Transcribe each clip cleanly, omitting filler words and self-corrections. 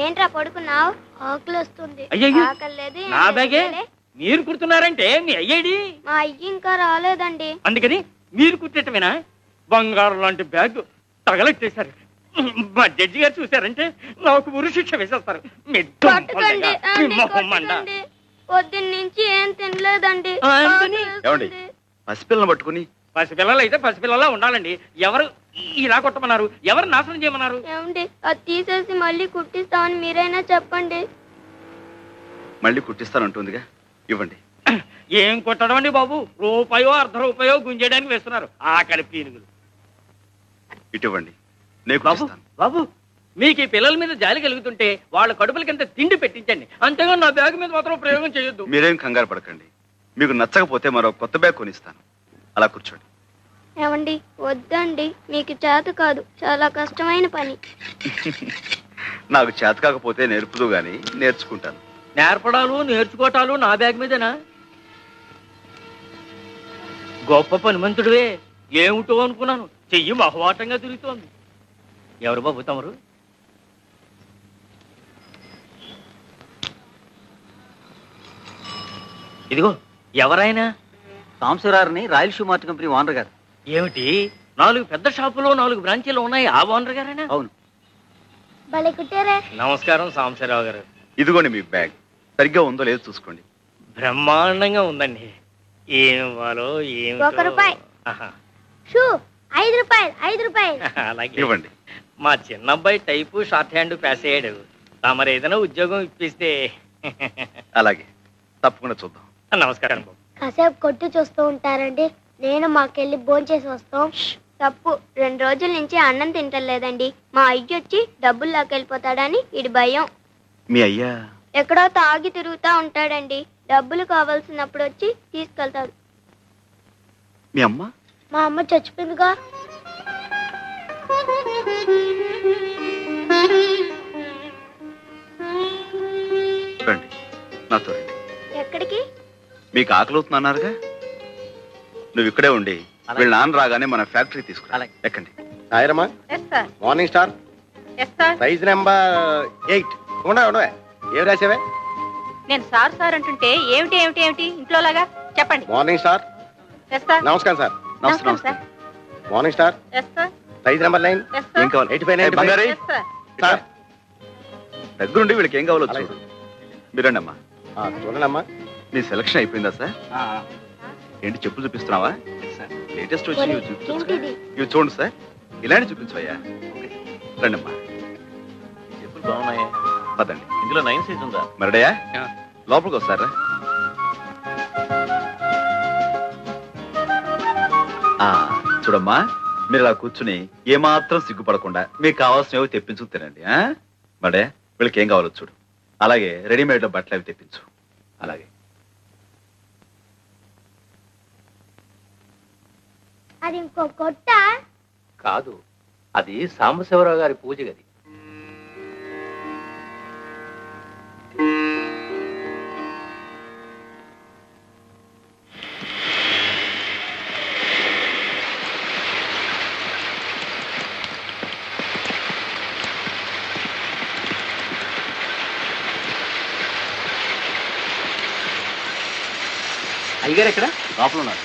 ఏంట్రా పడుకున్నావు? ఆకలి వస్తుంది. ఆకలి లేదు. నా బ్యాగే మీరు కుడుతున్నారంటే మీ అయ్యేడి? మా అయ్యి ఇంకా రాలేదండి. అందుకని మీరు కుట్టేటమేనా? బంగారం లాంటి బ్యాగ్ తగలెట్టేశారు. మా జడ్జి గారు చూసారంటే నాకు ఉరి శిక్ష వేసేస్తారు. పొద్దున్నుంచి ఏం తినలేదండి. పసిపిల్లని పట్టుకుని పసిపిల్లలు అయితే పసిపిల్లలా ఉండాలండి. ఎవరు ఇలా కొట్టమన్నారు? ఎవరు నాశనం చేయమన్నారు? ఏమండి అది తీసేసి మళ్ళీ కుట్టిస్తామని మీరైనా చెప్పండి. మళ్ళీ కుట్టిస్తానంటుందిగా, ఇవ్వండి. ఏం కొట్టడం అండి బాబు? రూపాయో అర్ధ రూపాయో గుంజేయడానికి వేస్తున్నారు ఆకలి పీనుగులు. ఇటువంటి బాబు బాబు మీకు ఈ పిల్లల మీద జాలి కలుగుతుంటే వాళ్ళ కడుపులకింత తిండి పెట్టించండి, అంతేగా నా బ్యాగ్ మీద మాత్రం ప్రయోగం చేయొద్దు. మీరేం కంగారు పడకండి. మీకు నచ్చకపోతే మరో కొత్త బ్యాగ్ కొనిస్తాను. అలా కూర్చోండి. ఏమండి వద్దండి, మీకు చేత కాదు, చాలా కష్టమైన పని. నాకు చేత కాకపోతే నేర్పుదు గాని నేర్చుకుంటాను. నేర్పడాలు నేర్చుకోవటాలు నా బ్యాగ్ మీదేనా? గొప్ప పనిమంతుడివే. ఏమిటో అనుకున్నాను, చెయ్యి బహువాటంగా తిరుగుతోంది. ఎవరు బాబు తమరు? ఇదిగో ఎవరైనా? సాంబశివరావుని Royal Shoe Mart company owner గారు. ఏమిటి 4 పెద్ద షాపులో 4 బ్రాంచీలు ఉన్నాయి, ఆ ఓనర్ గారేనా? అవును. నమస్కారం సాంబశివరావు గారు. ఇదిగోండి మీ బ్యాగ్. సరిగ్గా ఉందో లేదో చూసుకోండి. బ్రహ్మాండంగా ఉందండి. ఏం ఇవ్వాలో ఏం. 1 రూపాయి. షూ 5 రూపాయలు. 5 రూపాయలు. అలాగే ఇవ్వండి. మా చిన్నబ్బాయి టైపు షార్ట్ హ్యాండ్ పాస్ అయ్యాడు. తమరు ఏదైనా ఉద్యోగం ఇప్పిస్తే. అలాగే, తప్పకుండా చూద్దాం. నమస్కారం బాబు. కాసేపు కొట్టు చూస్తూ ఉంటారండి, నేను మాకెళ్ళి భోంచేసి వస్తాం. తప్పు, 2 రోజుల నుంచి అన్నం తింటలేదండి. మా అయ్య వచ్చి డబ్బులు లాకెళ్ళిపోతాడని ఇడి భయం. మీ అయ్యా ఎక్కడో తాగి తిరుగుతా ఉంటాడండి. డబ్బులు కావాల్సినప్పుడు వచ్చి తీసుకెళ్తాడు. మీ అమ్మ? మా అమ్మ చచ్చిపోయిందిగా. రండి, నాతో రండి. ఎక్కడికి? మీకు ఆకలివుతుందన్నారుగా, నువ్వు ఇక్కడే ఉండి వీళ్ళ నాన్న రాగానే మన ఫ్యాక్టరీ తీసుకురా. ఎక్కండి. సాయిరమ్మా, మార్నింగ్ స్టార్ సైజ్ నెంబర్ 8. ఉండవే, ఏం రాసావే? నేను సార్ సార్ అంటుంటే ఏమిటి ఏమిటి ఏమిటి ఇంట్లో లాగా చెప్పండి. Morning star. నమస్కారం సార్. నమస్కారం sir. Morning star size number 9. ఏం కావాలి? 85 సార్. దగ్గరుండి వీళ్ళకి ఏం కావాలో చూడు. మీరండి అమ్మా. చూడండి అమ్మా. మీ సెలక్షన్ అయిపోయిందా సార్? ఏంటి చెప్పులు చూపిస్తున్నావా? లేటెస్ట్ వచ్చి ఇవి చూడండి సార్. ఇలాంటి చూపించవయ్యా. రండి అమ్మా. చెప్పులు బాగున్నాయా? పదండి. ఇందులో 9 సైజ్ ఉందా? మరడయా లోపలికి వస్తారా? చూడమ్మా, మీరు ఇలా కూర్చుని ఏమాత్రం సిగ్గుపడకుండా మీకు కావాల్సినవి తెప్పించు తినండి. మడే వీళ్ళకి ఏం కావాలో చూడు. అలాగే రెడీమేడ్ లో బట్టలు అవి తెప్పించు. అలాగే. అది ఇంకో కొట్ట కాదు, అది సాంబశివరావు గారి పూజ గది. అయ్యగారు ఎక్కడ? లోపల ఉన్నారు.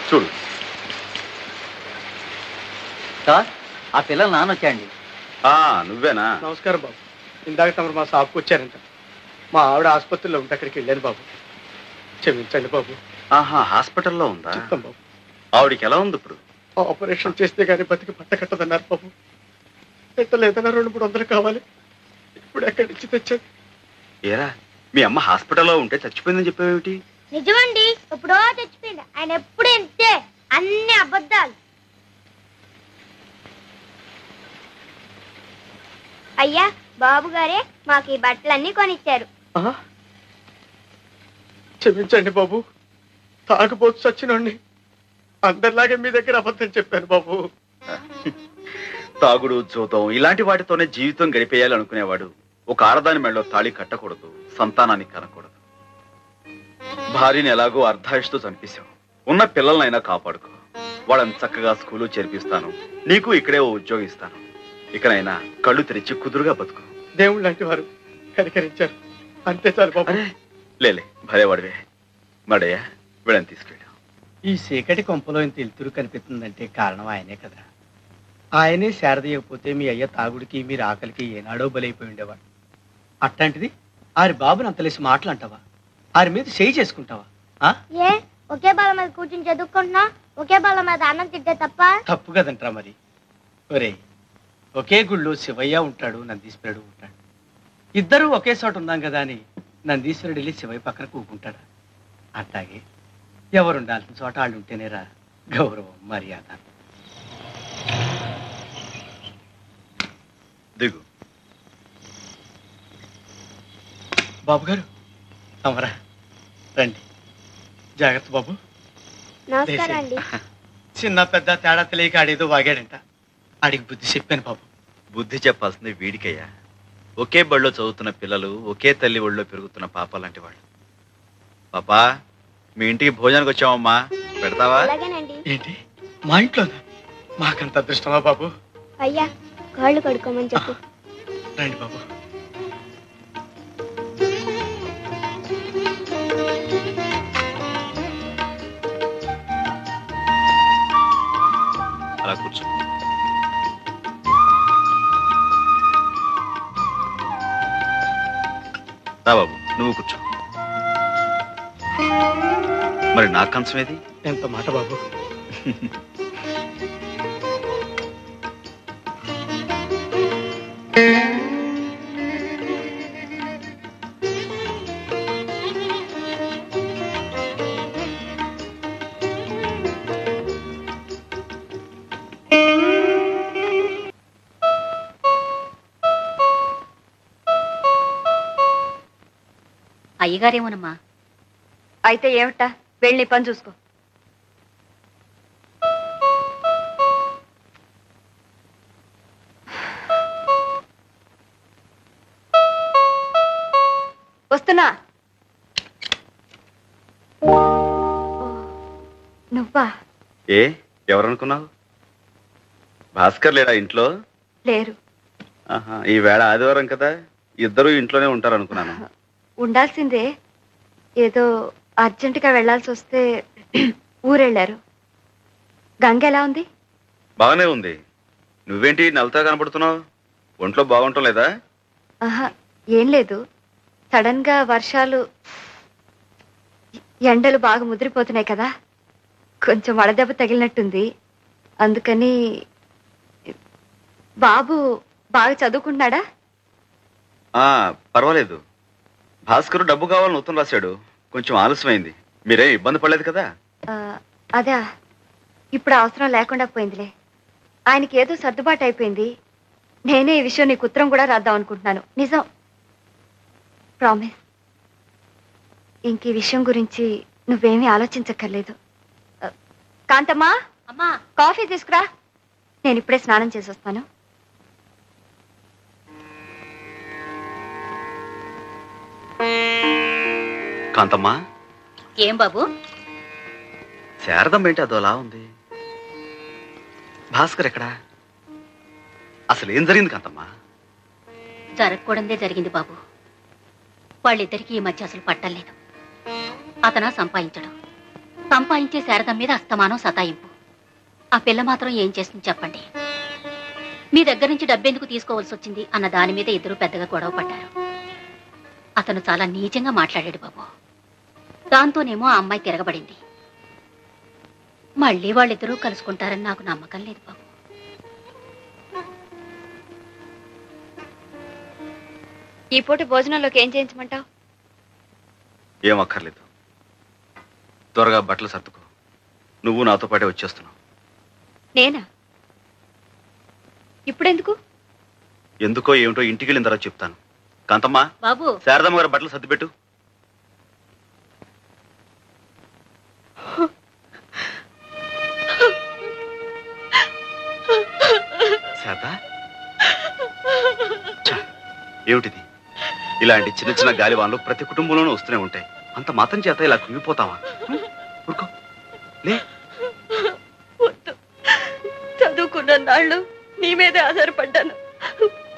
చూడు సార్, ఆ పిల్లలు నాన్న వచ్చాయండి. నువ్వేనా? నమస్కారం బాబు. ఇందాక తమరు మా షాప్కి వచ్చారంట. మా ఆవిడ ఆసుపత్రిలో ఉంటే అక్కడికి వెళ్ళాను బాబు. క్షమించండి బాబు. హాస్పిటల్లో ఉందా? చెప్తాం బాబు. ఆవిడికి ఎలా ఉంది ఇప్పుడు? ఆపరేషన్ చేస్తే గానీ బతికి పట్ట కట్టదన్నారు బాబు. పెట్టలేదన్నా 200-300 కావాలి. ఇప్పుడు ఎక్కడి నుంచి తెచ్చాను? ఏరా, మీ అమ్మ హాస్పిటల్లో ఉంటే చచ్చిపోయిందని చెప్పేవేమిటి? నిజమండి, ఎప్పుడో చచ్చిపోయింది. ఆయన ఎప్పుడు ఎంతే అన్ని అబద్ధాలు. అయ్యా, బాబు గారే మాకు ఈ బట్టలన్నీ కొనిచ్చారు. క్షమించండి బాబు, తాగుబోతు చచ్చినండి. అందరిలాగే మీ దగ్గర అబద్ధం చెప్పాను బాబు. తాగుడు, జూతం ఇలాంటి వాటితోనే జీవితం గడిపేయాలి అనుకునేవాడు ఒక ఆడదాని మెడలో తాళి కట్టకూడదు, సంతానాన్ని కనకూడదు. భార్యని ఎలాగో అర్ధాయుషతో చంపేశావు. ఉన్న పిల్లలనైనా కాపాడుకో. వాళ్ళని చక్కగా స్కూలు చేర్పిస్తాను. నీకు ఇక్కడే ఓ ఉద్యోగం ఇస్తాను. ఇకనైనా కళ్ళు తెరిచి కుదురుగా బతుకు. దేవుళ్ళు లాంటి వారు కనికరించారు, అంతే చాలు బాబు. లేలే భలేవాడివే. మడయ్య వీళ్ళని తీసుకెళ్ళాం. ఈ చీకటి కొంపలో ఇంత ఎలుతురు కనిపిస్తుందంటే కారణం ఆయనే కదా. ఆయనే శారదీయకపోతే మీ అయ్య తాగుడికి మీరు ఆకలికి ఏనాడో బలైపోయి ఉండేవాడు. అట్లాంటిది ఆరి బాబుని అంతలేసి మాటలు అంటావా? ఆరి మీద చేయి చేసుకుంటావా? ఏ ఒకే బాల మీద కూర్చుని చదువుకుంటున్నా, ఒకే బాల మీద అన్నం తింటే తప్ప? తప్పు కదంటరా మరి. ఒరే, ఒకే గుళ్ళో శివయ్య ఉంటాడు, నందీశ్వరుడు ఉంటాడు. ఇద్దరూ ఒకే చోట ఉందాం కదా అని నందీశ్వరుడు వెళ్ళి శివయ్య పక్కన కూకుంటాడా? అట్లాగే ఎవరు ఉండాల్సిన చోట వాళ్ళు ఉంటేనేరా గౌరవం, మర్యాద. దిగు. బాబు గారు తమరా రండి. జాగ్రత్త బాబు. నమస్కారం అండి. చిన్న పెద్ద తేడా తెలియక ఆడేదో వాగాడంట. ఆడికి బుద్ధి చెప్పాను బాబు. బుద్ధి చెప్పాల్సింది వీడికయ్యా. ఒకే బడిలో చదువుతున్న పిల్లలు ఒకే తల్లి ఒళ్ళో పెరుగుతున్న పాప లాంటి వాళ్ళు. పాపా, మీ ఇంటికి భోజనానికి వచ్చామమ్మా, పెడతావా? అలాగేనండి. ఏంటి మా ఇంట్లోనా? మాకంత అదృష్టమా బాబు? అయ్యా కాళ్ళు కడుక్కోమని చెప్పు. రండి బాబు. అలా కూర్చో. రా బాబు, నువ్వు కూర్చో. మరి నా కంచం ఏది? ఎంత మాట బాబు. అయ్యగారేమోనమ్మా. అయితే ఏమిటా, వెళ్ళి పని చూసుకో. వస్తున్నా. నువ్వా? ఏ ఎవరనుకున్నావు? భాస్కర్ లేడా ఇంట్లో? లేరు. ఈ వేళ ఆదివారం కదా, ఇద్దరు ఇంట్లోనే ఉంటారు అనుకున్నాను. ఉండాల్సిందే, ఏదో అర్జెంటుగా వెళ్లాల్సి వస్తే ఊరెళ్ళారు. గంగ ఎలా ఉంది? బాగానే ఉంది. నువ్వేంటి నవ్వుతా కనపడుతున్నావు? ఒంట్లో బాగుంటం లేదా? ఆహా, ఏం లేదు. సడన్ గా వర్షాలు, ఎండలు బాగా ముదిరిపోతున్నాయి కదా, కొంచెం వడదెబ్బ తగిలినట్టుంది. అందుకని. బాబు బాగా చదువుకుంటున్నాడా? పర్వాలేదు. భాస్కర్ డబ్బు కావాలని ఉత్తరం రాశాడు, కొంచెం ఆలస్యమైంది. మీరేం ఇబ్బంది పడలేదు కదా? అదా, ఇప్పుడు అవసరం లేకుండా పోయిందిలే. ఆయనకి ఏదో సర్దుబాటు అయిపోయింది. నేనే ఈ విషయం నీకు ఉత్తరం కూడా రాద్దాం అనుకుంటున్నాను. నిజం, ప్రామిస్. ఇంక ఈ విషయం గురించి నువ్వేమీ ఆలోచించక్కర్లేదు. కాంతమ్మా, అమ్మా, కాఫీ తీసుకురా. నేను ఇప్పుడే స్నానం చేసి వస్తాను. కాంతమ్మా. ఏం బాబు? శారదమ్మ ఏంటి అదోలా ఉంది? భాస్కర్ ఎక్కడా? అసలు ఏం జరిగింది కాంతమ్మా? జరగకూడదే జరిగింది బాబు. వాళ్ళిద్దరికీ ఈ మధ్య అసలు పట్టలేదు. అతను సంపాదించడం, సంపాదించే శారదం మీద అస్తమానం సతాయింపు. ఆ పిల్ల మాత్రం ఏం చేస్తుంది చెప్పండి? మీ దగ్గర నుంచి డబ్బెందుకు తీసుకోవాల్సి వచ్చింది అన్న దాని మీద ఇద్దరు పెద్దగా గొడవ పడ్డారు. అతను చాలా నీచంగా మాట్లాడాడు బాబు. దాంతోనేమో ఆ అమ్మాయి తిరగబడింది. మళ్ళీ వాళ్ళిద్దరూ కలుసుకుంటారని నాకు నమ్మకం లేదు బాబు. ఈ పూట భోజనంలోకి ఏం చేయించమంటావు? ఏం అక్కర్లేదు. త్వరగా బట్టలు సర్దుకో. నువ్వు నాతో పాటే వచ్చేస్తున్నావు. నేనా? ఇప్పుడెందుకు? ఎందుకో ఏమిటో ఇంటికి వెళ్ళిన తర్వాత చెప్తాను. కాంతమ్మా, బాబు, శారదమ్మ గారు బట్టలు సర్దిపెట్టు. శారదా, ఏమిటిది? ఇలాంటి చిన్న చిన్న గాలివాన్లు ప్రతి కుటుంబంలోనూ వస్తూనే ఉంటాయి. అంత మాత్రం చేత ఇలా కుంగిపోతావా? ఊరుకో, లే. చదువుకున్న నాళ్ళు నీ మీదే ఆధారపడ్డాను.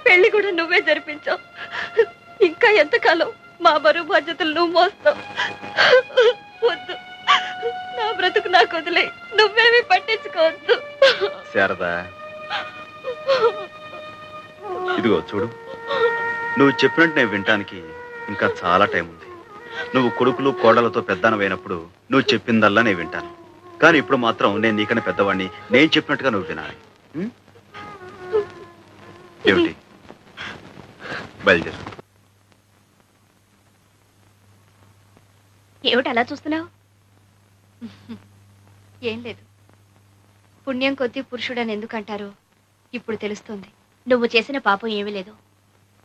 పెళ్లి కూడా నువ్వే జరిపించావు. ఇంకా ఎంతకాలం మా బరువు బాధ్యతలు నువ్వు మోస్తావు? వద్దు, నా బ్రతుకు నాకు వదిలే, నువ్వేమీ పట్టించుకోవద్దు. శారదా, ఇదిగో చూడు, నువ్వు చెప్పినట్టు నేను వినటానికి ఇంకా చాలా టైం ఉంది. నువ్వు కొడుకులు కోడలతో పెద్దనవైనప్పుడు నువ్వు చెప్పిందల్లా నేను వింటాను. కానీ ఇప్పుడు మాత్రం నేను నీకన్నా పెద్దవాడిని, నేను చెప్పినట్టుగా నువ్వు వినాలి. ఏమిటి? బయలుదేరు. ఏమిటి అలా చూస్తున్నావు? ఏం లేదు. పుణ్యం కొద్దీ పురుషుడని ఎందుకంటారో ఇప్పుడు తెలుస్తుంది. నువ్వు చేసిన పాపం ఏమీ లేదు.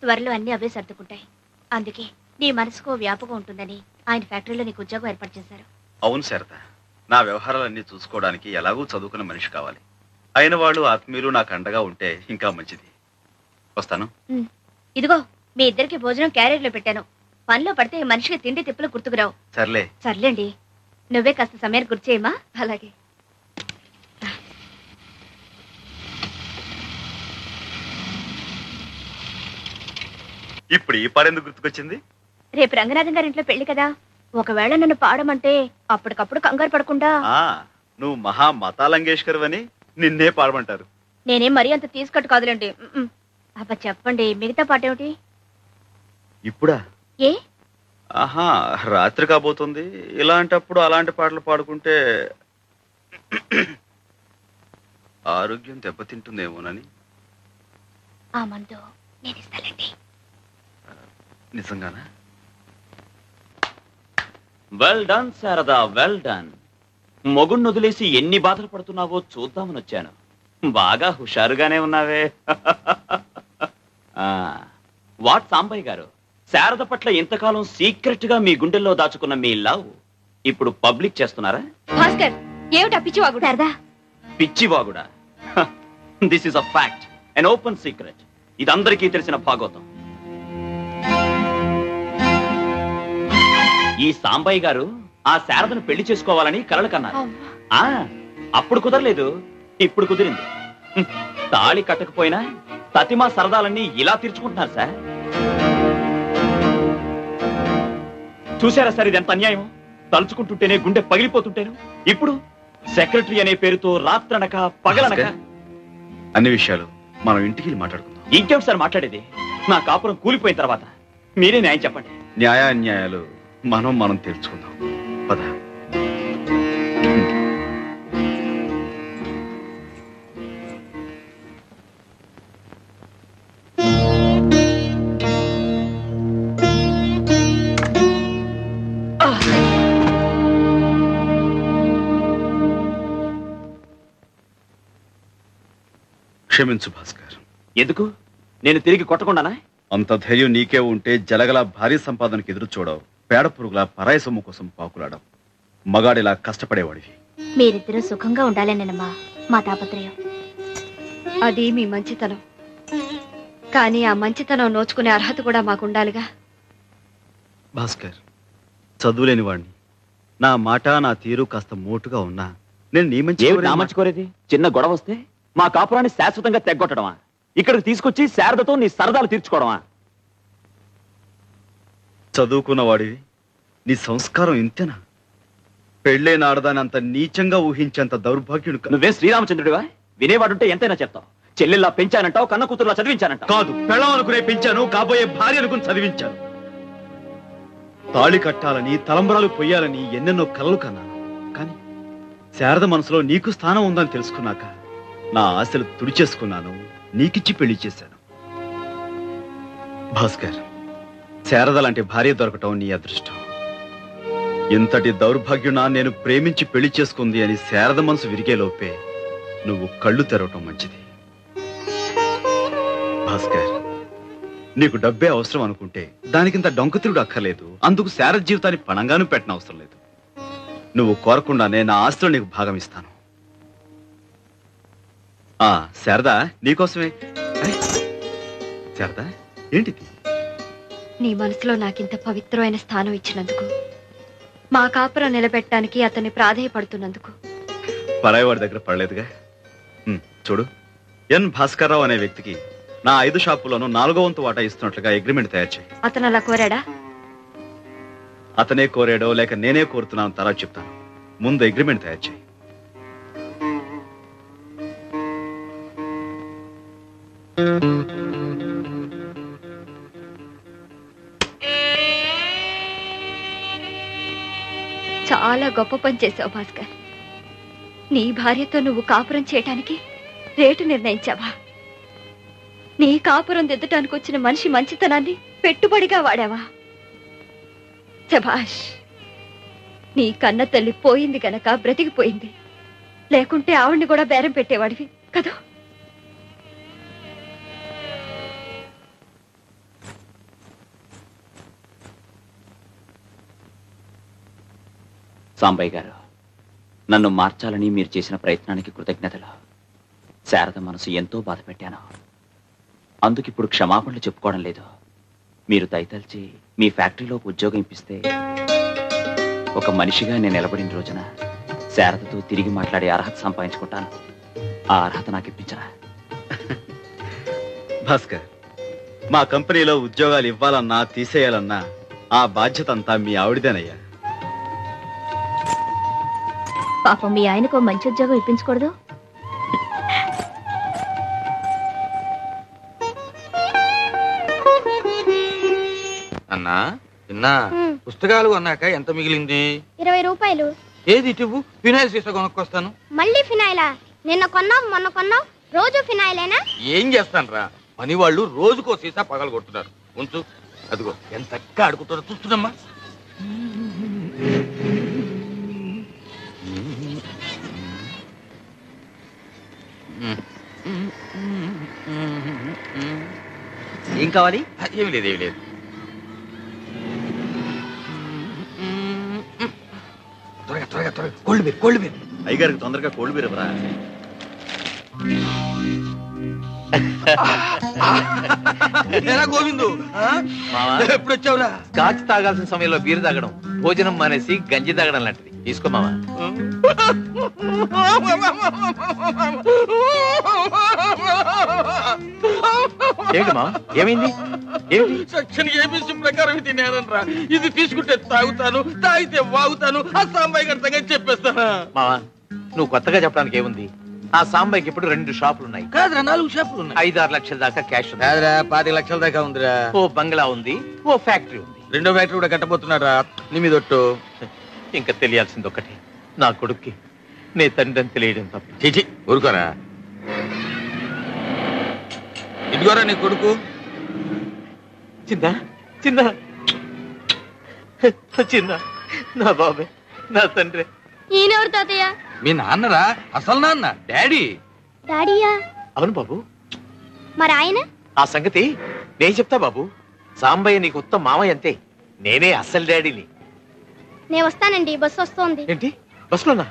త్వరలో అన్ని అవే సర్దుకుంటాయి. అందుకే నీ మనసుకో వ్యాపకం ఉంటుందని ఆయన ఫ్యాక్టరీలో నీకు ఉద్యోగం ఏర్పాటు చేశారు. అవును శారద, నా వ్యవహారాలన్నీ చూసుకోవడానికి ఎలాగూ చదువుకున్న మనిషి కావాలి. అయిన వాళ్ళు ఆత్మీయులు నాకు అండగా ఉంటే ఇంకా మంచిది. వస్తాను. ఇదిగో, మీ ఇద్దరికి భోజనం క్యారియర్లో పెట్టాను. పనిలో పడితే మనిషికి తిండి తిప్పులు గుర్తుకురావు. సర్లే. సర్లేండి, నువ్వే కాస్త సమయాన్ని గుర్తు చేయమా? అలాగే. ఇప్పుడు ఈ పాడెందుకు గుర్తుకొచ్చింది? రేపు రంగనాథం గారింట్లో పెళ్లి కదా, ఒకవేళ నన్ను పాడమంటే అప్పటికప్పుడు కంగారు పడకుండా. నువ్వు మహా మతాలంగేష్కరువని నిన్నే పాడమంటారు. నేనేం మరీ అంత తీసుకట్టు కాదులేండి. అబ్బా చెప్పండి, మిగతా పాట ఏమిటి? ఇప్పుడా? ఏ? ఆహా, రాత్రి కాబోతుంది. ఇలాంటప్పుడు అలాంటి పాటలు పాడుకుంటే ఆరోగ్యం దెబ్బతింటుందేమోనని. ఆ మందు నేను ఇస్తానండి. నిజంగానా? Well done Sharada, well done. మొగుణ్ణి వదిలేసి ఎన్ని బాధలు పడుతున్నావో చూద్దామని వచ్చాను. బాగా హుషారుగానే ఉన్నావే. వాట్ సాంబయ్య గారు, శారద పట్ల ఇంతకాలం సీక్రెట్ గా మీ గుండెల్లో దాచుకున్న మీ లవ్ ఇప్పుడు పబ్లిక్ చేస్తున్నారా? భాస్కర్, ఏమిటా పిచ్చివాగుడు? శారదా, పిచ్చివాగుడా? This is a fact, an open secret. ఇది అందరికీ తెలిసిన భాగవతం. ఈ సాంబయ్య గారు ఆ శారదను పెళ్లి చేసుకోవాలని కలలు కన్నారు. అప్పుడు కుదరలేదు, ఇప్పుడు కుదిరింది. తాళి కట్టకపోయినా తతిమా సరదాలన్నీ ఇలా తీర్చుకుంటున్నారు సార్. చూసారా సార్, ఇది ఎంత అన్యాయం. తలుచుకుంటుంటేనే గుండె పగిలిపోతుంటేను ఇప్పుడు సెక్రటరీ అనే పేరుతో రాత్రనక పగలనక. అన్ని విషయాలు మనం ఇంటికి మాట్లాడుకుందాం. ఇంకేమిటి సార్ మాట్లాడేది? నా కాపురం కూలిపోయిన తర్వాత మీరే న్యాయం చెప్పండి. న్యాయాన్యాయాలు మనం తెలుసుకుందాం. పద. క్షమించు భాస్కర్. ఎందుకు? నేను తిరిగి కొట్టకుండానా? అంత ధైర్యం నీకే ఉంటే జలగల భారీ సంపాదనకు ఎదురు చూడవు, పేడ పురుగుల పరాయి సొమ్ము కోసం పాకులాడవు. మగాడిలా కష్టపడేవాడివి. మీరిద్దరూ సుఖంగా ఉండాలేనమ్మా మా తాపత్రయం. అది మీ మంచితనం, కానీ ఆ మంచితనం నోచుకునే అర్హత కూడా మాకుండాలిగా. భాస్కర్, చదువులేని వాడిని. నా మాట నా తీరు కాస్త మోటుగా ఉన్నా నేను నీ మంచి కోరేది. చిన్న గొడవ వస్తే మా కాపురాన్ని శాశ్వతంగా తెగ్గొట్టడమా? ఇక్కడికి తీసుకొచ్చి శారదతో నీ సరదాలు తీర్చుకోవడమా? చదువుకున్న వాడివి, నీ సంస్కారం ఇంతేనా? పెళ్ళే నాడదాని అంత నీచంగా ఊహించేంత దౌర్భాగ్యుడు. నువ్వే శ్రీరామచంద్రుడివా? వినేవాడుంటే ఎంతైనా చెప్తావు. చెల్లెల్లా పెంచానంటావు, కన్న కూతురులా చదివించానంటావు. కాదు, పెళ్ళం అనుకునే పెంచాను, కాబోయే భార్య అనుకుని చదివించాను. తాళి కట్టాలని, తలంబరాలు పొయ్యాలని ఎన్నెన్నో కలలు కన్నాను. కానీ శారద మనసులో నీకు స్థానం ఉందని తెలుసుకున్నాక నా ఆశలు తుడిచేసుకున్నాను, నీకిచ్చి పెళ్లి చేశాను. భాస్కర్, శారద లాంటి భార్య దొరకటం నీ అదృష్టం. ఇంతటి దౌర్భాగ్యునా నేను ప్రేమించి పెళ్లి చేసుకుంది అని శారద మనసు విరిగే లోపే నువ్వు కళ్ళు తెరవటం మంచిది. భాస్కర్, నీకు డబ్బే అవసరం అనుకుంటే దానికింత డొంకతిరుడు అక్కర్లేదు. అందుకు శారద జీవితాన్ని పణంగాను పెట్టిన అవసరం లేదు. నువ్వు కోరకుండానే నా ఆస్తిలో నీకు భాగం ఇస్తాను. శారదా, నీకోసమే. శారదా, ఏంటిది? నీ మనసులో నాకింత పవిత్రమైన స్థానం ఇచ్చినందుకు, మా కాపురం నిలబెట్టడానికి అతన్ని ప్రాధేయపడుతున్నందుకు. పరాయి వాడి దగ్గర పడలేదుగా. చూడు, ఎన్ భాస్కర్రావు అనే వ్యక్తికి నా 5 షాపుల్లోనూ 4వ వంతు వాటా ఇస్తున్నట్లుగా అగ్రిమెంట్ తయారు చేయి. అతను అలా కోరాడా? అతనే కోరాడో లేక నేనే కోరుతున్నాను తర్వాత చెప్తాను. ముందు అగ్రిమెంట్ తయారు చేయి. చాలా గొప్ప పని చేసావు భాస్కర్. నీ భార్యతో నువ్వు కాపురం చేయటానికి రేటు నిర్ణయించావా? నీ కాపురం దిద్దటానికి వచ్చిన మనిషి మంచితనాన్ని పెట్టుబడిగా వాడావా? శభాష్. నీ కన్న తల్లి పోయింది గనక బ్రతికిపోయింది, లేకుంటే ఆవిడ్ని కూడా బేరం పెట్టేవాడివి కదా. సాంబయ్య గారు, నన్ను మార్చాలని మీరు చేసిన ప్రయత్నానికి కృతజ్ఞతలు. శారద మనసు ఎంతో బాధ పెట్టాను. అందుకిప్పుడు క్షమాపణలు చెప్పుకోవడం లేదు. మీరు దయతల్చి మీ ఫ్యాక్టరీలో ఉద్యోగం ఇప్పిస్తే ఒక మనిషిగా నేను నిలబడిన రోజున శారదతో తిరిగి మాట్లాడే అర్హత సంపాదించుకుంటాను. ఆ అర్హత నాకు ఇప్పించరా? భాస్కర్, మా కంపెనీలో ఉద్యోగాలు ఇవ్వాలన్నా తీసేయాలన్నా ఆ బాధ్యత అంతా మీ ఆవిడదేనయ్యా. పాపం మీ ఆయనకు మంచి ఉద్యోగం ఇప్పించకూడదు? అన్నా నిన్న పుస్తకాలు కొన్నాక ఎంత మిగిలింది? 20 రూపాయలు. ఏది ఇటువు, ఫినాయిల్ సీసా కొనుక్కొస్తాను. మళ్ళీ ఫినాయిలా? నిన్న కొన్నావు, మొన్న కొన్నావు, రోజు ఫినాయిలేనా? ఏం చేస్తాను రా, పని వాళ్ళు రోజుకో సీసా పగలు కొడుతున్నారు. ఉంచు, అదిగో ఎంత చక్కగా అడుగుతారో చూస్తున్నామ్మా. ఏం కావాలి? ఏమి లేదు, ఏమి లేదు. త్వరగా త్వరగా త్వరగా కోల్డ్ బీర్, కోల్డ్ బీర్. అయ్యగారికి తొందరగా కోల్డ్ బీర్ ఇవ్వరా? గోవిందు, ఎప్పుడు వచ్చావురా? స్కాచ్ తాగాల్సిన సమయంలో బీరు తాగడం, భోజనం మానేసి గంజి తాగడం లాంటిది. తీసుకో మావా. ఏమిటి మావా, ఏమైంది? సెక్షన్ ఏబిసి ప్రకారం తినేనరా. ఇది తీసుకుంటే తాగుతాను, తాగితే వాగుతాను. ఆ సాంబాయి గారి సంగతి చెప్పేస్తానా? మావా, నువ్వు కొత్తగా చెప్పడానికి ఏముంది? ఆ సాంబాయికి ఇప్పుడు 2 షాపులు ఉన్నాయి. కాదురా, 4 షాపులు ఉన్నాయి. 5-6 లక్షల దాకా క్యాష్ ఉంది. కాదురా, 25 లక్షల దాకా ఉందిరా. ఓ బంగ్లా ఉంది, ఓ ఫ్యాక్టరీ ఉంది. 2వ ఫ్యాక్టరీ కూడా కట్టబోతున్నారా? నీ మీద ఒట్టు. ఇంకా తెలియాల్సింది ఒకటి, నా కొడుక్కి నే తండ్రి అని తెలియడం తప్ప. చిచి ఊరుకోరా. ఇదిగోరా నీ కొడుకు. చిన్న చిన్న చిన్న, నా బాబే, నా తండ్రి. ఈయనెవరు తాతయ్య? మీ నాన్నరా, అసలు నాన్న, డాడీ. డాడీయా? అవును బాబు. మరి ఆయన? ఆ సంగతి నేను చెప్తా బాబు. సాంబయ్య నీకు ఉత్తమ మామయ్య అంతే, నేనే అసలు డాడీని. నేను వస్తానండి, బస్సు వస్తోంది. ఏంటి, బస్సులోనా?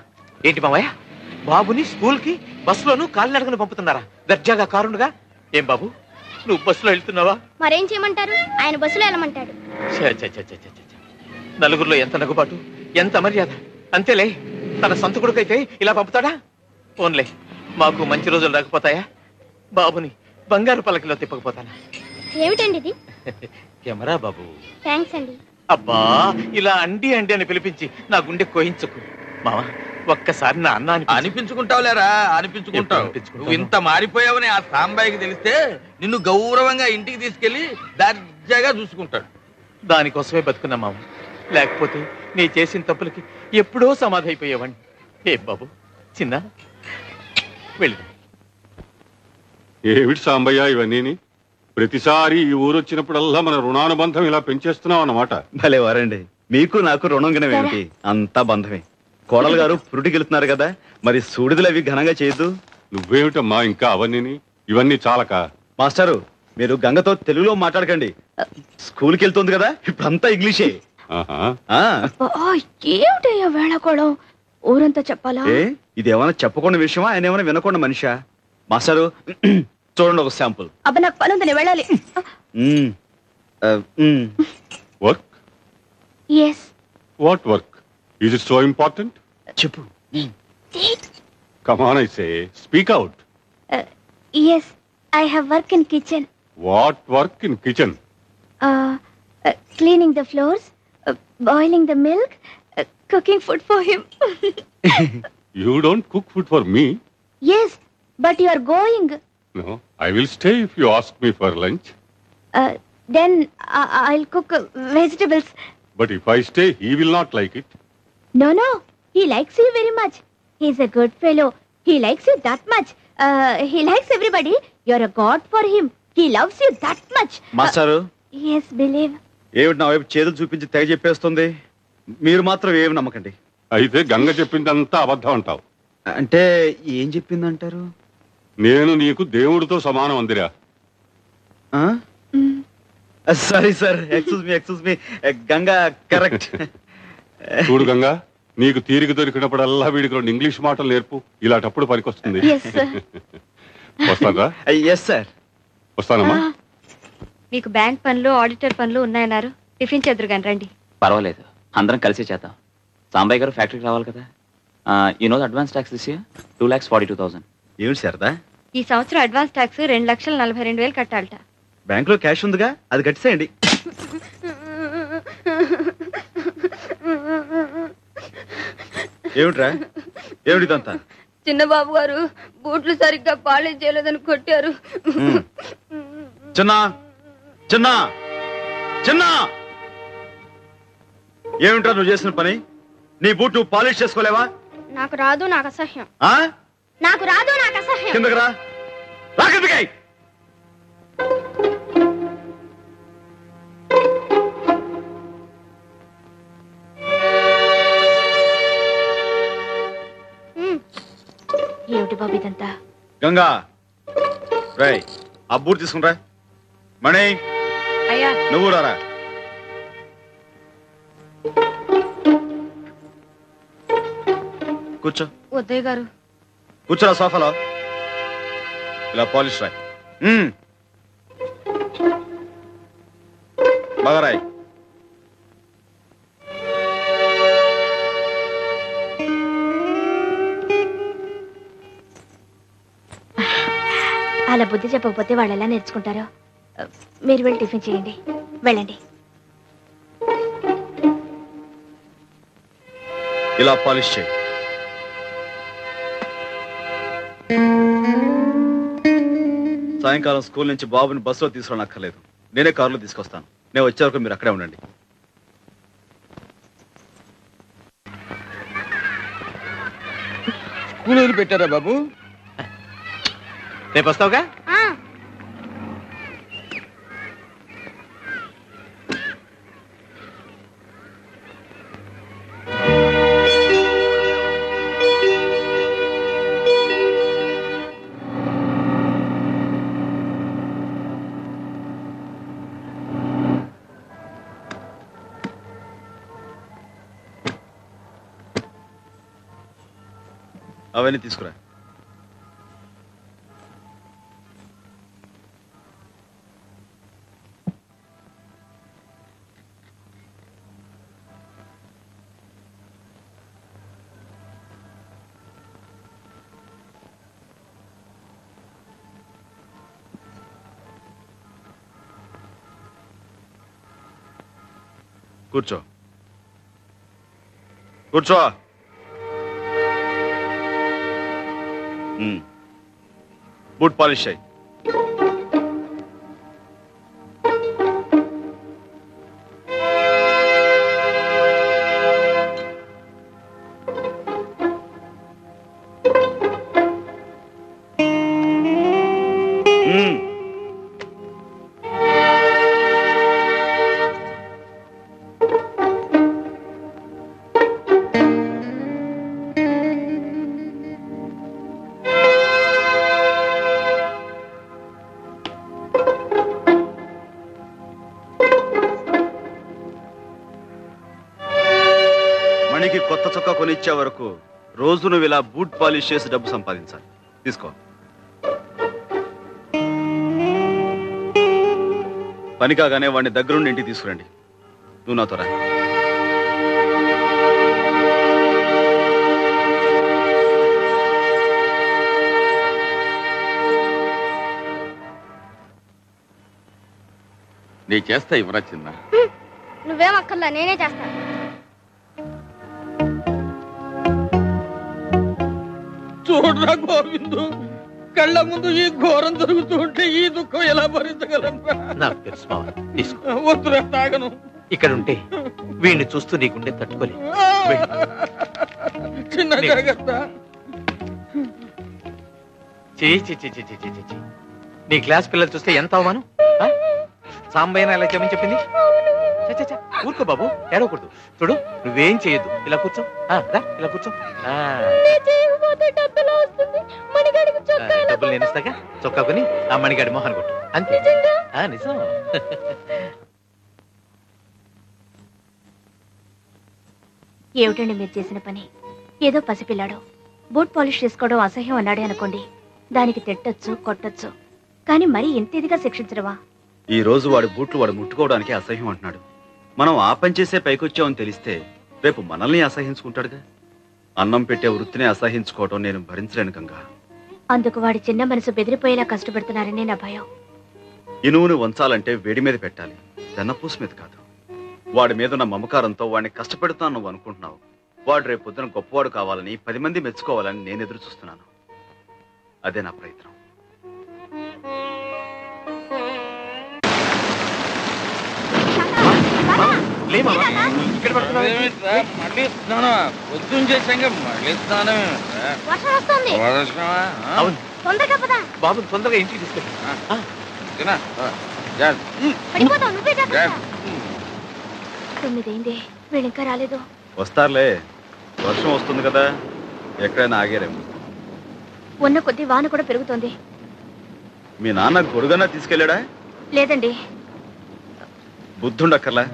ఏంటి మామయ్య, బాబుని స్కూల్ కి బస్సులోను కాలినడకను పంపుతున్నారా? దర్జాగా కారుండగా. ఏం బాబు, నువ్వు బస్సులో వెళ్తున్నావా? మరేం చేయమంటారు, ఆయన బస్సులో వెళ్ళమంటాడు. నలుగురిలో ఎంత నగుబాటు, ఎంత మర్యాద. అంతేలే, తన సొంత కొడుకైతే ఇలా పంపుతాడా? ఓన్లే, మాకు మంచి రోజులు రాకపోతాయా? బాబుని బంగారు పలకలో తిప్పకపోతానా? ఏమిటండి ఇది? కెమెరా బాబు. థ్యాంక్స్ అండి. అబ్బా, ఇలా అండి అండి అని పిలిపించి నా గుండె కోయించుకు. మావా, ఒక్కసారి నా అన్న అనిపించుకుంటావులేరా, అనిపించుకుంటావు. నువ్వు ఇంత మారిపోయావని ఆ సాంబాయికి తెలిస్తే నిన్ను గౌరవంగా ఇంటికి తీసుకెళ్లి దర్జాగా చూసుకుంటాడు. దానికోసమే బతుకున్నా మామ, లేకపోతే నీ చేసిన తప్పులకి ఎప్పుడో సమాధి అయిపోయేవాడిని. ఏ బాబు, చిన్న వెళ్ళి. ఏమిటి సాంబయ్య ఇవన్నీ? ప్రతిసారి ఈ ఊరు వచ్చినప్పుడల్లా మన రుణానుబంధం ఇలా పెంచేస్తున్నావు అన్నమాట. భలే వారండి, మీకు నాకు రుణం గినవేమిటి? అంతా బంధమే. కోడలు గారు పురుటికెళ్తున్నారు కదా, మరి సూడిదలు అవి ఘనంగా చేయొద్దు. నువ్వేమిటమ్మా ఇంకా అవన్నీ? ఇవన్నీ చాలక. మాస్టారు, మీరు గంగతో తెలుగులో మాట్లాడకండి. స్కూల్కి వెళ్తుంది కదా, ఇప్పుడంతా ఇంగ్లీషే. ఏమిటయ్యా వేళకోళం? ఊరంతా చెప్పాలా? ఇదేమన్నా చెప్పకుండా విషయమా, ఆయన ఏమైనా వినకుండా మనిషా? మాస్టారు చూడండి ఒక శాంపుల్. అబ్బా, నాకు పని ఉంది, నేను వెళ్ళాలి. Work? yes. What work? Is it so important? చెప్పు. Come on, I say. Speak out. Yes, I have work in kitchen. What work in kitchen? Cleaning the floors, boiling the milk, cooking food for him. You don't cook food for me. Yes, but you are going. No, I will stay if you ask me for lunch. Then I'll cook vegetables. But if I stay he will not like it. No, he likes you very much. He's a good fellow. He likes you that much. He likes everybody. You're a god for him. He loves you that much. మాస్టారు, Yes, believe. ఏమిటి నా వైపు చేతులు చూపించి తెగ చెప్పేస్తుంది? మీరు మాత్రం ఏమి నమ్మకండి. అయితే గంగ చెప్పిందంతా అబద్ధం అంటావు. అంటే ఏం చెప్పిందంటారు? నేను నీకు దేవుడితో సమానం అందిరా. Sorry sir, excuse me. Ganga correct. చూడు గంగా, నీకు తీరిక దొరికినప్పుడల్లా వీడికి 2 ఇంగ్లీష్ మాటలు నేర్పు. ఇలాంటప్పుడు పనికొస్తుంది. Yes, sir. వస్తానరా? Yes sir. వస్తానమ్మా. మీకు బ్యాంక్ పనులు ఆడిటర్ పనులు ఉన్నాయన్నారు. టిఫిన్ చేద్దరు కానీ రండి. పర్వాలేదు, అందరం కలిసి చేద్దాం. సాంబయ్య గారు ఫ్యాక్టరీకి రావాలి కదా. You know advance tax this year 2,42,000. ఏమిటి శారదా? ఈ సంవత్సరం అడ్వాన్స్ ట్యాక్స్ 2,42,000 కట్టాలట. బ్యాంక్ లో క్యాష్ ఉందిగా, అది కట్టేసేయండి. ఏమిట్రా, ఏమిటిదంతా? చిన్నబాబు గారు బూట్లు సరిగ్గా పాలిష్ చేయలేదని కొట్టారు. చిన్న చిన్న చిన్న ఏమిట్రా నువ్వు చేసిన పని? నీ బూట్ నువ్వు పాలిష్ చేసుకోలేవా? నాకు రాదు, నాకు అసహ్యం. నాకు రాదు, నాకు అసహ్యం. కిందకి రా, రా కిందకి. ఏమిటి బాబు ఇదంతా? గంగా, రై ఆ బూట్ తీసుకునిరా. మణి, అయ్యా నువ్వు రారా. కూర్చో. వద్దయ్య గారు. కూర్చోరా సోఫాలో. ఇలా పాలిష్ రాయ్. బాగా రాయ్. అలా బుద్ధి చెప్పకపోతే వాళ్ళు ఎలా నేర్చుకుంటారో. మీరు వెళ్ళి టిఫిన్ చేయండి, వెళ్ళండి. ఇలా పాలిష్ చేయి. సాయంకాలం స్కూల్ నుంచి బాబుని బస్సులో తీసుకురానక్కర్లేదు, నేనే కారులో తీసుకొస్తాను. నేను వచ్చే వరకు మీరు అక్కడే ఉండండి. స్కూల్ వదిలి పెట్టారా బాబు? రేపు వస్తావుగా? అవన్నీ తీసుకురా. కూర్చో, కూర్చో. బూట్ పాలిష్ అయ్యి. మణికి కొత్త చొక్కా కొనిచ్చే వరకు రోజు నువ్వు ఇలా బూట్ పాలిష్ చేసి డబ్బు సంపాదించాలి. తీసుకో. పని కాగానే వాడిని దగ్గరుండి ఇంటికి తీసుకురండి. నువ్వు నాతో రా. నేను చేస్తా ఇవ్వరా చిన్న. నువ్వేం అక్కర్లా, నేనే చేస్తా. చూడరా గోవిందు, కళ్ళ ముందు ఈ ఘోరం జరుగుతూ ఉంటే ఈ దుఃఖం ఎలా భరించగలరా? నాకు తెలుసు మావ, తీసుకో. వద్దురా, తాగను. ఇక్కడ ఉంటే వీడిని చూస్తూ నీకుండే తట్టుకోలే. చిన్న జాగ్రత్త. నీ క్లాస్ పిల్లలు చూస్తే ఎంత అవమానం. సాంబయ్యన ఎలా చెప్పని చెప్పింది. ఊరుకో బాబు, ఏడవకూడదు. చూడు, నువ్వేం చేయొద్దు. ఇలా కూర్చో, ఇలా కూర్చో. డబ్బులు నేను ఇస్తాగా. చొక్కా కొని ఆ మణిగాడి మొహాన్ని కొట్టు, అంతే. నిజం. ఏమిటండి మీరు చేసిన పని? ఏదో పసిపిల్లాడు బూట్ పాలిష్ చేసుకోవడం అసహ్యం అన్నాడే అనుకోండి, దానికి తిట్టొచ్చు, కొట్టొచ్చు, కానీ మరీ ఇంత ఇదిగా శిక్షించడమా? ఈ రోజు వాడి బూట్లు వాడు ముట్టుకోవడానికి అసహ్యం అంటున్నాడు. మనం ఆ పని చేసే పైకొచ్చామని తెలిస్తే రేపు మనల్ని అసహించుకుంటాడుగా. అన్నం పెట్టే వృత్తిని అసహించుకోవటం నేను భరించలేను గంగా. అందుకు వాడి చిన్న మనసు బెదిరిపోయేలా కష్టపెడుతున్నారని నా భయం. ఇనువును వంచాలంటే వేడి మీద పెట్టాలి, వెన్నపూస మీద కాదు. వాడి మీద ఉన్న మమకారంతో వాడిని కష్టపెడుతాను నువ్వు అనుకుంటున్నావు. వాడు రేపు పొద్దున గొప్పవాడు కావాలని 10 మంది మెచ్చుకోవాలని నేను ఎదురు చూస్తున్నాను. అదే నా ప్రయత్నం. మళ్ళీ స్నానం పొద్దున్న చేశాక మళ్ళీ స్నానం. బాబు తొందరగా ఇంటికి తీసుకెళ్ళి. 9 అయింది, వీళ్ళు ఇంకా రాలేదు. వస్తారులే, వర్షం వస్తుంది కదా, ఎక్కడైనా ఆగారేమో. ఉన్న కొద్ది వాన కూడా పెరుగుతోంది. మీ నాన్న గొడుగన్నా తీసుకెళ్ళాడా? లేదండి. బుద్ధుండక్కర్లా.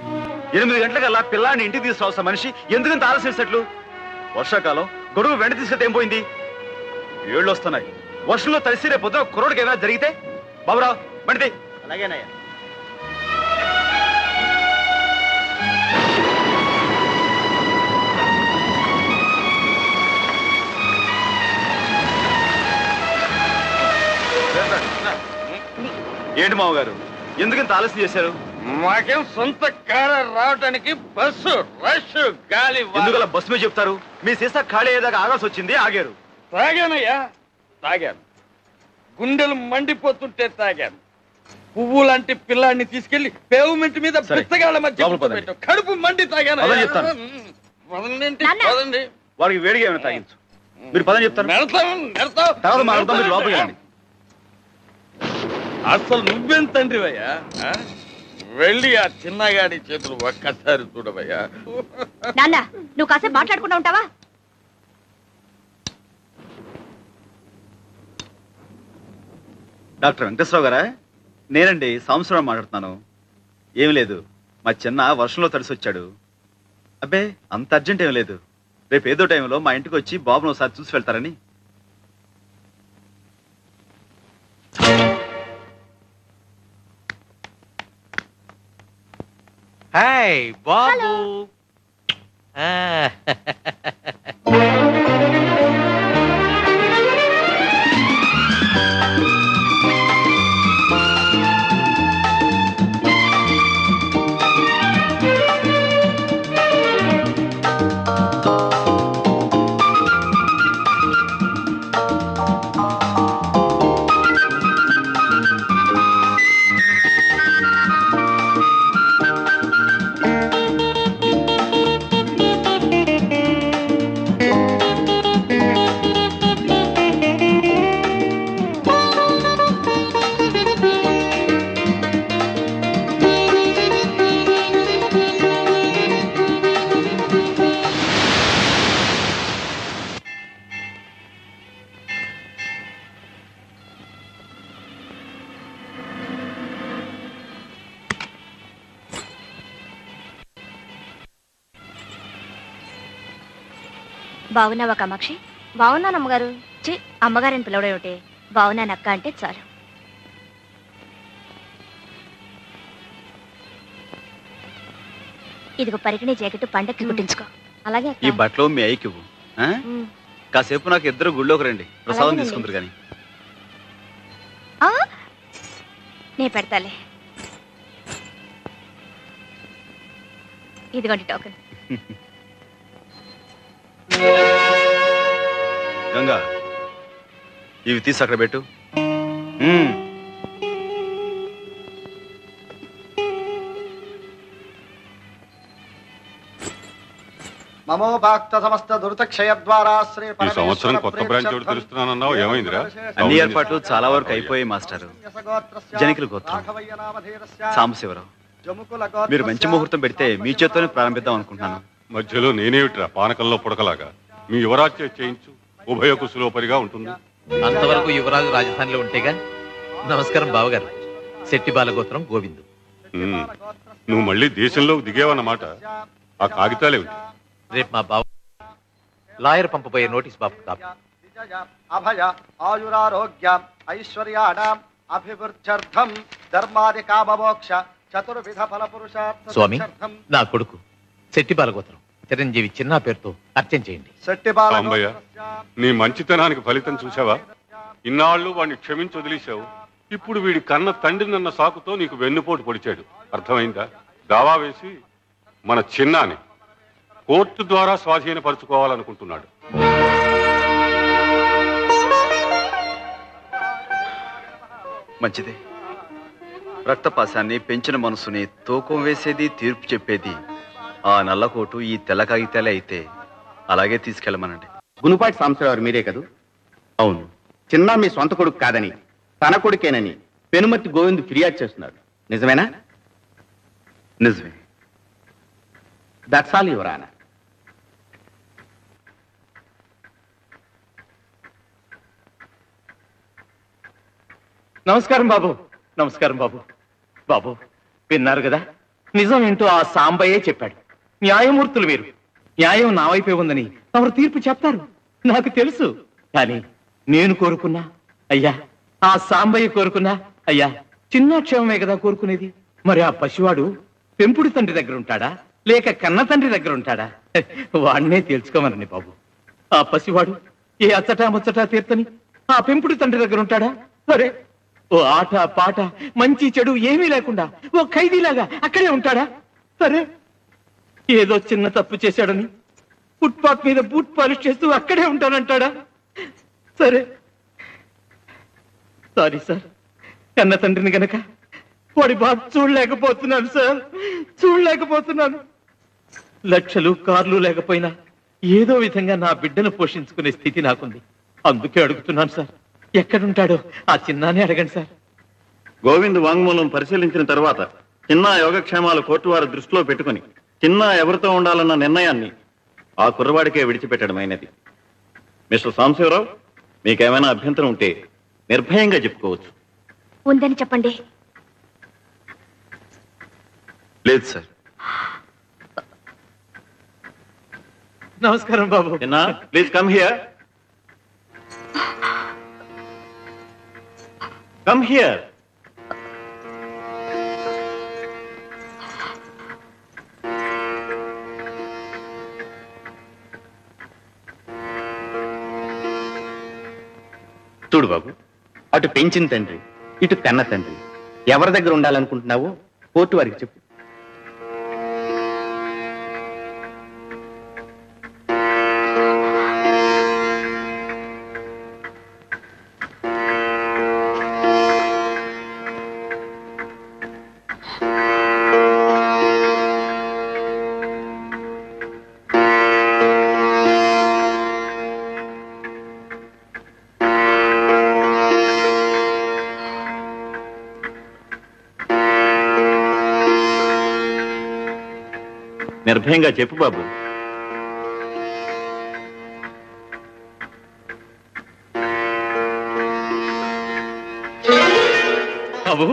8 గంటలకల్లా పిల్లాన్ని ఇంటికి తీసుకురావాల్సిన మనిషి ఎందుకంత ఆలస్యం చేసేట్లు? వర్షాకాలం గొడుగు వెంట తీసుకెళ్తే ఏం పోయింది? ఏళ్ళు వస్తున్నాయి, వర్షంలో తడిసి రేపు పొద్దున కుర్రోడికి ఏమైనా జరిగితే? బాబురావు బండిది. అలాగేనయ్యా. ఏంటి మామగారు, ఎందుకంత ఆలస్యం చేశారు? మాకేం సొంత కారు రావడానికి బస్సు రష్ గాలి. ఎందుకలా బస్సు మీద చెప్తారు? మీ సీసా ఖాళీ అయ్యేదాకా ఆగాల్సి వచ్చింది, ఆగారు. తాగానయ్యా, తాగాను. గుండెలు మండిపోతుంటే తాగాను. పువ్వు లాంటి పిల్లాన్ని తీసుకెళ్లి పేవ్మెంట్ మీద పిచ్చగాళ్ళ మధ్య పెట్టావు. కడుపు మండి తాగాను. వాడికి వేడిగా ఏమైనా తాగించు. మీరు పదని చెప్తారు. లోపలికి వెళ్ళండి. అసలు నువ్వేం తండ్రివయ్యా? వెళ్ళి ఆ చిన్నగాడి చేతులు ఒక్కసారి చూడవయ్యా. నాన్న, నువ్వు కాసేపు మాట్లాడుకుంటా ఉంటావా? డాక్టర్ వెంకటేశ్వరరావు గారా? నేనండి, సాంబశివరావు మాట్లాడుతున్నాను. ఏమి లేదు, మా చిన్న వర్షంలో తడిసి వచ్చాడు. అబ్బే, అంత అర్జెంట్ ఏం లేదు. రేపు ఏదో టైంలో మా ఇంటికి వచ్చి బాబును ఒకసారి చూసి వెళ్తారని. హాయ్ బాబు. బాగున్నావా కామాక్షి? బాగున్నాను అమ్మగారు. అమ్మగారిని పిలవడం ఏమిటి? బాగున్నాను అక్క అంటే చాలు. ఇదిగో పరికిణీ జాకెట్ పండక్కి కుట్టించుకో. అలాగే. ఈ బట్టలు మీ అయ్యకి ఇవ్వు. కాసేపు నాకు ఇద్దరు గుళ్ళోకి రండి, ప్రసాదం తీసుకుందరు కానీ. నే పెడతాలే. ఇదిగోండి టోకెన్. గంగా ఇవి తీసి అక్కడ పెట్టు. మమో భక్త సమస్త దురితక్షయ ద్వారా శ్రీ ఈ సంవత్సరం కొత్త బ్రాంచ్ ఒకటి తెలుస్తున్నానన్నావు, ఏమైందిరా? అన్ని ఏర్పాట్లు చాలా వరకు అయిపోయాయి మాస్టర్. జనికుల గోత్రం సాంబశివరావు, మీరు మంచి ముహూర్తం పెడితే మీ చేత్తోనే ప్రారంభిద్దాం అనుకుంటున్నాను. మధ్యలో నేనేమిట్రా పానకంలో పుడకలాగా? మీ యువరాజ్ చేయించు, ఉభయ కుశలోపరిగా ఉంటుంది. అంతవరకు యువరాజు రాజధానిలో ఉంటేగా. నమస్కారం బావగారు. శెట్టి బాలగోత్రం గోవిందు. నువ్వు మళ్ళీ దేశంలోకి దిగేవన్నమాట. ఆ కాగితాలేమిటి? రేపు మా బావ లాయర్ పంపబోయే నోటీస్ బాబు కాపీ. అభయ ఆయురారోగ్య ఐశ్వర్యాణం అభివృద్ధ్యర్థం ధర్మాది కామమోక్ష చతుర్విధ ఫల పురుషార్థ. స్వామి, నా కొడుకు శెట్టి బాలగోత్రం చిరంజీవి చిన్న పేరుతో అర్చన చేయండి. సాంబయ్య, నీ మంచితనానికి ఫలితం చూసావా? ఇన్నాళ్ళు వాడిని క్షమించి వదిలేశావు. ఇప్పుడు వీడి కన్న తండ్రినన్న సాకుతో నీకు వెన్నుపోటు పొడిచాడు. అర్థమైందా? దావా వేసి మన చిన్నాని కోర్టు ద్వారా స్వాధీనపరుచుకోవాలనుకుంటున్నాడు. మంచిది. రక్తపాశాన్ని పెంచిన మనసుని తూకం వేసేది, తీర్పు చెప్పేది ఆ నల్లకోటు ఈ తెల్ల కాగితాలే అయితే అలాగే తీసుకెళ్ళమనండి. గునుపాటి సాంబశివరావు మీరే కదూ? అవును. చిన్న మీ సొంత కొడుకు కాదని, తన కొడుకేనని పెనుమతి గోవింద్ ఫిర్యాదు చేస్తున్నాడు. నిజమేనా? నిజమే. That's all your honour. నమస్కారం బాబు. నమస్కారం బాబు. బాబు విన్నారు కదా, నిజం ఏంటో ఆ సాంబయ్యే చెప్పాడు. న్యాయమూర్తులు వీరు. న్యాయం నా వైపే ఉందని తమరు తీర్పు చెప్తారు, నాకు తెలుసు. కానీ నేను కోరుకున్నా అయ్యా, ఆ సాంబయ్య కోరుకున్నా అయ్యా, చిన్న క్షేమమే కదా కోరుకునేది. మరి ఆ పసివాడు పెంపుడు తండ్రి దగ్గర ఉంటాడా లేక కన్న తండ్రి దగ్గర ఉంటాడా? వాడినే తెలుసుకోమనండి బాబు. ఆ పసివాడు ఏ అచ్చటా ముచ్చటా తీర్తని ఆ పెంపుడు తండ్రి దగ్గర ఉంటాడా? సరే, ఓ ఆట పాట మంచి చెడు ఏమీ లేకుండా ఓ ఖైదీలాగా అక్కడే ఉంటాడా? సరే, ఏదో చిన్న తప్పు చేశాడని ఫుట్పాత్ మీద బూట్ పాలిష్ చేస్తూ అక్కడే ఉంటానంటాడా? సరే, సారీ సార్, కన్న తండ్రిని గనక వాడి బాధ చూడలేకపోతున్నాను సార్, చూడలేకపోతున్నాను. లక్షలు కార్లు లేకపోయినా ఏదో విధంగా నా బిడ్డను పోషించుకునే స్థితి నాకుంది. అందుకే అడుగుతున్నాను సార్, ఎక్కడుంటాడో ఆ చిన్నానే అడగండి సార్. గోవింద్ వాంగ్మూలం పరిశీలించిన తర్వాత చిన్న యోగక్షేమాలు కోర్టు వారి దృష్టిలో పెట్టుకుని చిన్న ఎవరితో ఉండాలన్న నిర్ణయాన్ని ఆ కుర్రవాడికే విడిచిపెట్టడమైనది. మిస్టర్ సాంబశివరావు, మీకేమైనా అభ్యంతరం ఉంటే నిర్భయంగా చెప్పుకోవచ్చు. ఉందని చెప్పండి. లేదు సార్. నమస్కారం బాబు. Please come here. Come here. చూడు బాబు, అటు పెంచిన తండ్రి, ఇటు కన్న తండ్రి, ఎవరి దగ్గర ఉండాలనుకుంటున్నావో కోర్టు వారికి చెప్పు. నిర్భయంగా చెప్పు బాబు. బాబు,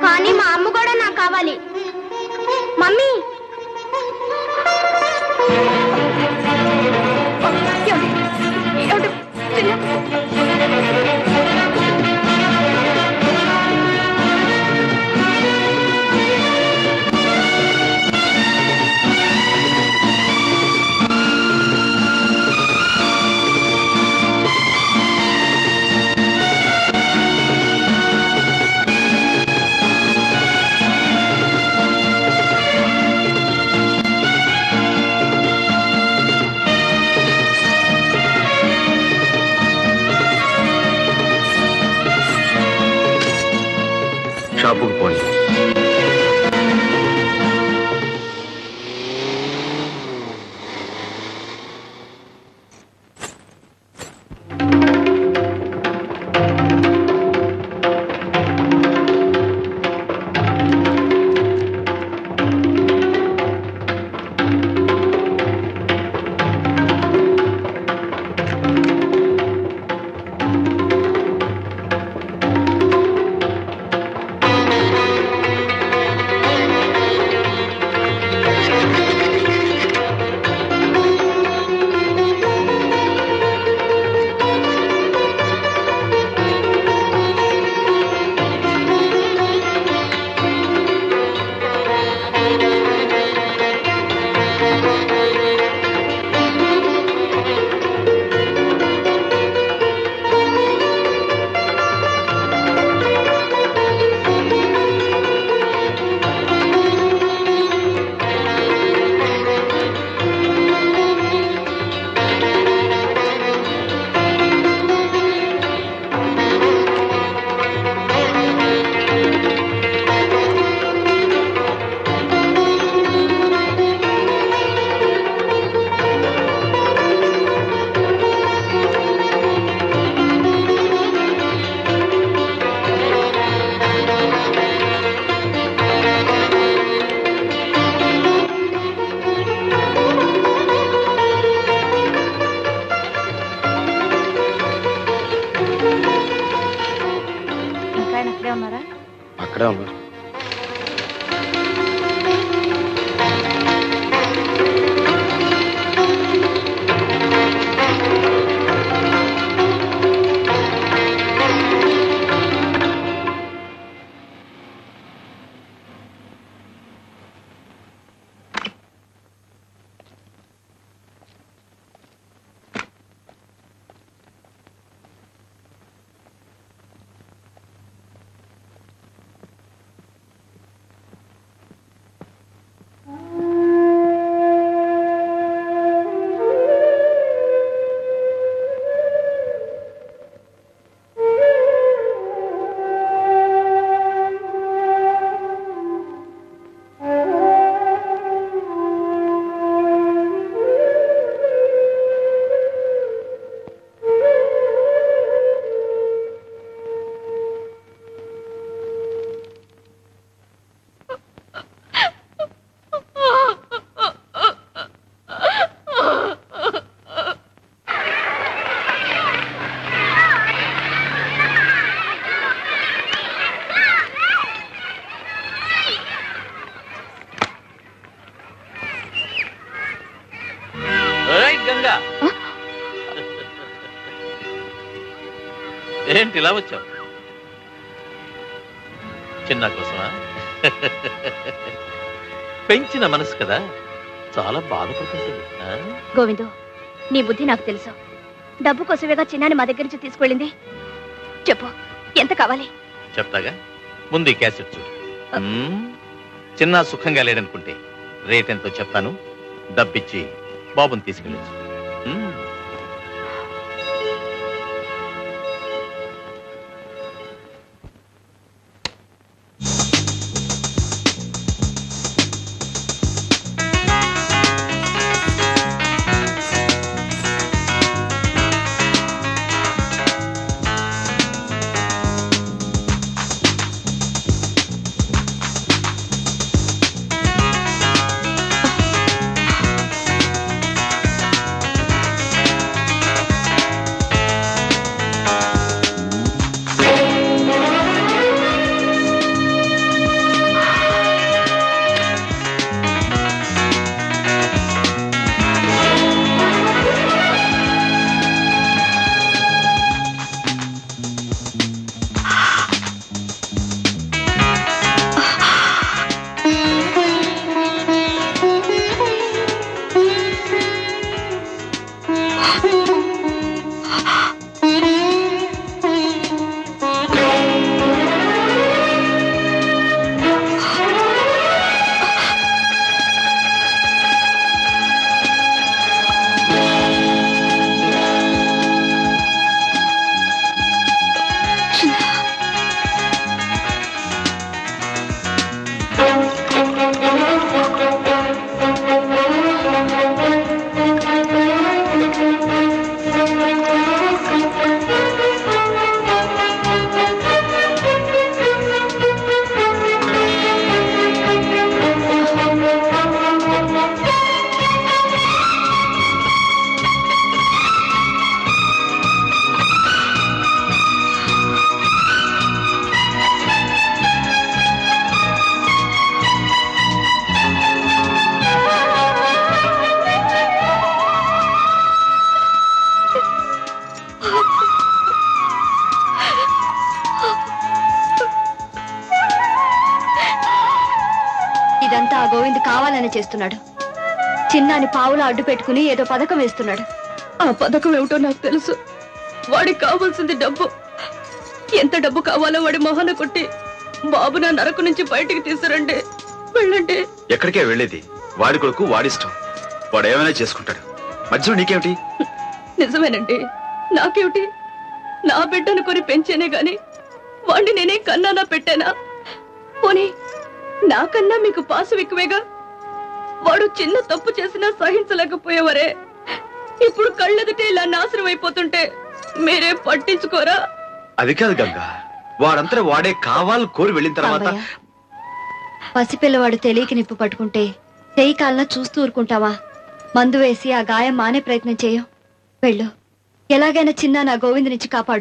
కానీ మా అమ్మ కూడా నాకు కావాలి. మమ్మీ, అక్కడే ఉన్నారు. ఏంటి ఇలా వచ్చావు? చిన్న కోసమా? పెంచిన మనసు కదా, చాలా బాధపడుతుంటుంది. గోవిందు, నీ బుద్ధి నాకు తెలుసు. డబ్బు కోసమేగా చిన్నాని మా దగ్గర నుంచి తీసుకెళ్ళింది. చెప్పు, ఎంత కావాలి? చెప్తాగా, ముందు ఈ క్యాసెట్ చూడు. చిన్న సుఖంగా లేడనుకుంటే రేట్ ఎంతో చెప్తాను, డబ్బిచ్చి బాబుని తీసుకెళ్ళచ్చు. ఇదంతా ఆ గోవింద్ కావాలని చేస్తున్నాడు. చిన్నాని పావులా అడ్డు పెట్టుకుని ఏదో పథకం వేస్తున్నాడు. ఆ పథకం ఏమిటో నాకు తెలుసు. వాడికి కావాల్సింది డబ్బు. ఎంత డబ్బు కావాలో వాడి మొహన కొట్టి బాబు నా నరకు నుంచి బయటికి తీసుకురండి. వెళ్ళండి. ఎక్కడికే వెళ్ళేది? వాడి కొడుకు వాడిష్టం, వాడు ఏమైనా చేసుకుంటాడు. మధ్యలో నీకేమిటి? నిజమేనండి, నాకేమిటి? నా బిడ్డను కొని పెంచేనే గాని వాడిని నేనే కన్నానా పెట్టానా? పోనీ నాకన్నా మీకు పాసు ఎక్కువేగా. వాడు చిన్న తప్పు చేసినా సహించలేకపోయేవారే. ఇప్పుడు కళ్ళెదుటే ఇలా నాశనం అయిపోతుంటే మీరే పట్టించుకోరా? అది కాదు గంగా, వాడంతా వాడే కావాలని కోరి వెళ్ళిన తర్వాత పసిపిల్లవాడు తెలియక నిప్పు పట్టుకుంటే చెయ్యి కాలన చూస్తూ ఊరుకుంటావా? మందు వేసి ఆ గాయం మానే ప్రయత్నం చేయం. వెళ్ళు. ఎలాగైనా చిన్న నా గోవింద్ నుంచి కాపాడు.